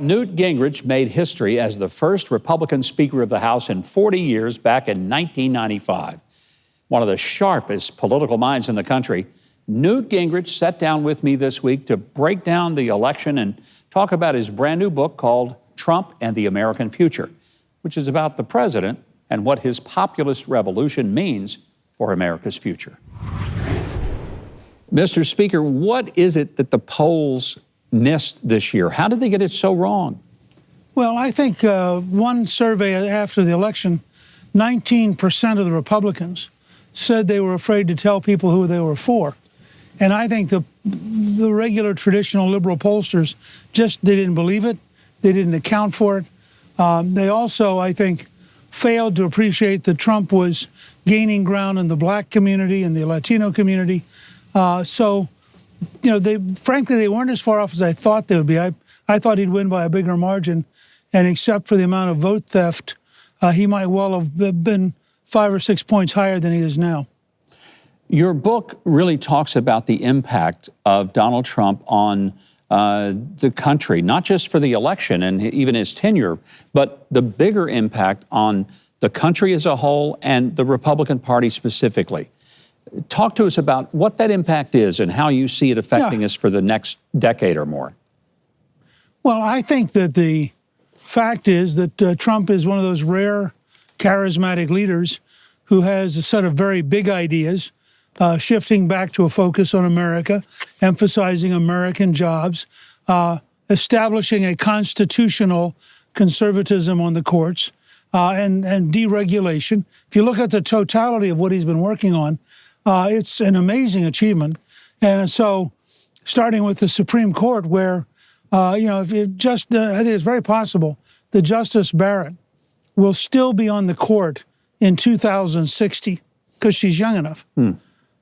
Newt Gingrich made history as the first Republican Speaker of the House in 40 years back in 1995. One of the sharpest political minds in the country, Newt Gingrich sat down with me this week to break down the election and talk about his brand new book called Trump and the American Future, which is about the president and what his populist revolution means for America's future. Mr. Speaker, what is it that the polls missed this year? How did they get it so wrong? Well, I think one survey after the election, 19% of the Republicans said they were afraid to tell people who they were for. And I think the regular traditional liberal pollsters they didn't believe it. They didn't account for it. They also, I think, failed to appreciate that Trump was gaining ground in the black community and the Latino community. You know, frankly, they weren't as far off as I thought they would be. I thought he'd win by a bigger margin, and except for the amount of vote theft, he might well have been 5 or 6 points higher than he is now. Your book really talks about the impact of Donald Trump on the country, not just for the election and even his tenure, but the bigger impact on the country as a whole and the Republican Party specifically. Talk to us about what that impact is and how you see it affecting us for the next decade or more. Well, I think that the fact is that Trump is one of those rare, charismatic leaders who has a set of very big ideas, shifting back to a focus on America, emphasizing American jobs, establishing a constitutional conservatism on the courts, and deregulation. If you look at the totality of what he's been working on, it's an amazing achievement. And so, starting with the Supreme Court, where, you know, I think it's very possible that Justice Barrett will still be on the court in 2060 because she's young enough.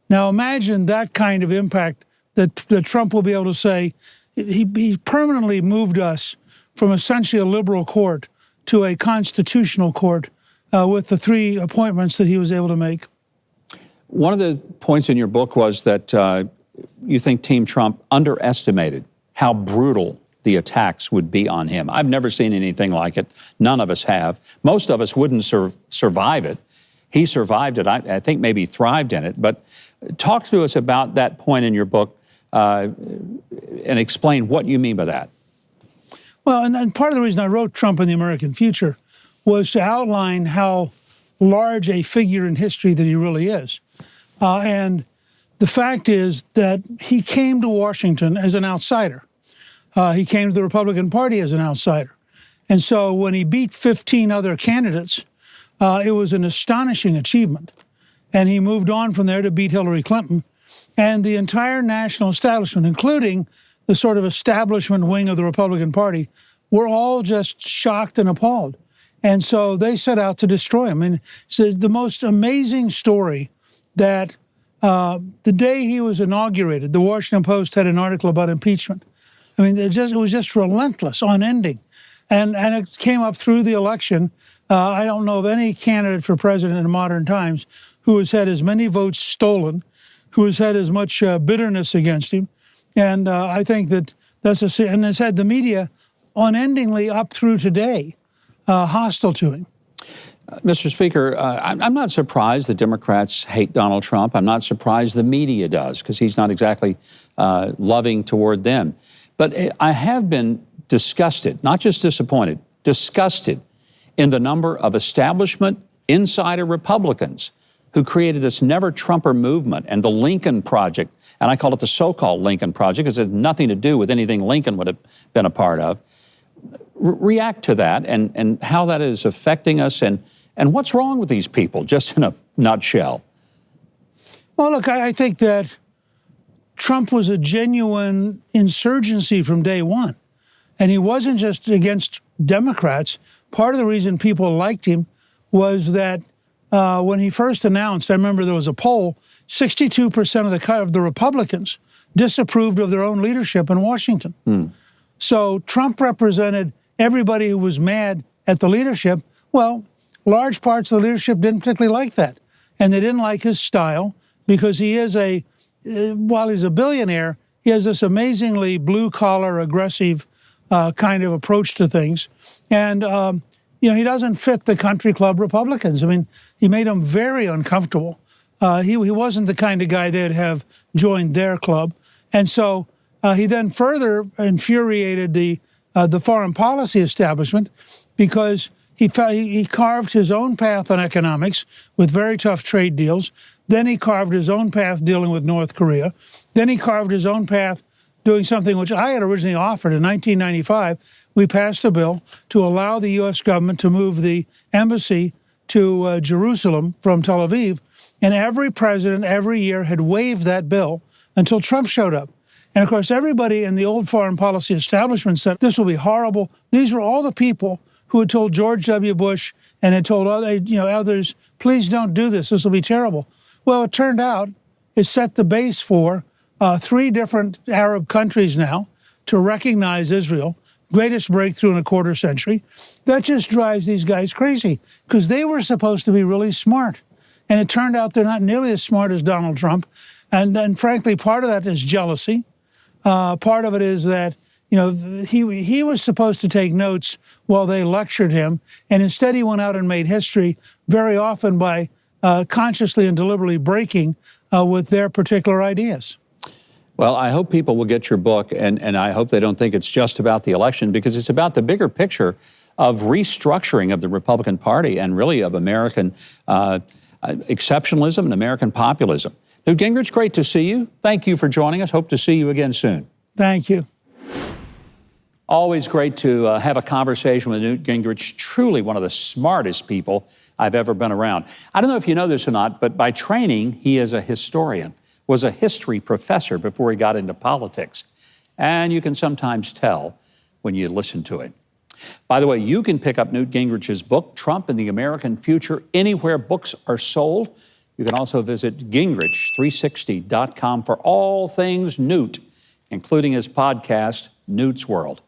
Now, imagine that kind of impact that Trump will be able to say. He permanently moved us from essentially a liberal court to a constitutional court with the 3 appointments that he was able to make. One of the points in your book was that you think Team Trump underestimated how brutal the attacks would be on him. I've never seen anything like it. None of us have. Most of us wouldn't survive it. He survived it. I think maybe thrived in it. But talk to us about that point in your book and explain what you mean by that. Well, and part of the reason I wrote Trump and the American Future was to outline how large a figure in history that he really is. And the fact is that he came to Washington as an outsider. He came to the Republican Party as an outsider. And so when he beat 15 other candidates, it was an astonishing achievement. And he moved on from there to beat Hillary Clinton. And the entire national establishment, including the sort of establishment wing of the Republican Party, were all just shocked and appalled. And so they set out to destroy him. And it's the most amazing story that the day he was inaugurated, the Washington Post had an article about impeachment. I mean, it was just relentless, unending. And it came up through the election. I don't know of any candidate for president in modern times who has had as many votes stolen, who has had as much bitterness against him. And I think that and has had the media unendingly up through today hostile to him. Mr. Speaker, I'm not surprised the Democrats hate Donald Trump. I'm not surprised the media does, because he's not exactly loving toward them. But I have been disgusted, not just disappointed, disgusted in the number of establishment insider Republicans who created this never-Trumper movement and the Lincoln Project, and I call it the so-called Lincoln Project because it has nothing to do with anything Lincoln would have been a part of. React to that and how that is affecting us and what's wrong with these people, just in a nutshell. Well, look, I think that Trump was a genuine insurgency from day one. And he wasn't just against Democrats. Part of the reason people liked him was that when he first announced, I remember there was a poll, 62% of the Republicans disapproved of their own leadership in Washington. So Trump represented everybody who was mad at the leadership. Well, large parts of the leadership didn't particularly like that. And they didn't like his style because he is while he's a billionaire, he has this amazingly blue-collar, aggressive kind of approach to things. And, he doesn't fit the country club Republicans. I mean, he made them very uncomfortable. He wasn't the kind of guy they'd have joined their club. And so he then further infuriated the foreign policy establishment because he carved his own path on economics with very tough trade deals. Then he carved his own path dealing with North Korea. Then he carved his own path doing something which I had originally offered in 1995. We passed a bill to allow the U.S. government to move the embassy to Jerusalem from Tel Aviv. And every president every year had waived that bill until Trump showed up. And, of course, everybody in the old foreign policy establishment said this will be horrible. These were all the people who had told George W. Bush and had told others, please don't do this. This will be terrible. Well, it turned out it set the base for 3 different Arab countries now to recognize Israel, greatest breakthrough in a quarter century. That just drives these guys crazy because they were supposed to be really smart. And it turned out they're not nearly as smart as Donald Trump. And then, frankly, part of that is jealousy. Part of it is that, he was supposed to take notes while they lectured him. And instead he went out and made history very often by consciously and deliberately breaking with their particular ideas. Well, I hope people will get your book, and I hope they don't think it's just about the election, because it's about the bigger picture of restructuring of the Republican Party and really of American exceptionalism and American populism. Newt Gingrich, great to see you. Thank you for joining us. Hope to see you again soon. Thank you. Always great to have a conversation with Newt Gingrich, truly one of the smartest people I've ever been around. I don't know if you know this or not, but by training, he is a historian, was a history professor before he got into politics. And you can sometimes tell when you listen to him. By the way, you can pick up Newt Gingrich's book, Trump and the American Future, anywhere books are sold. You can also visit Gingrich360.com for all things Newt, including his podcast, Newt's World.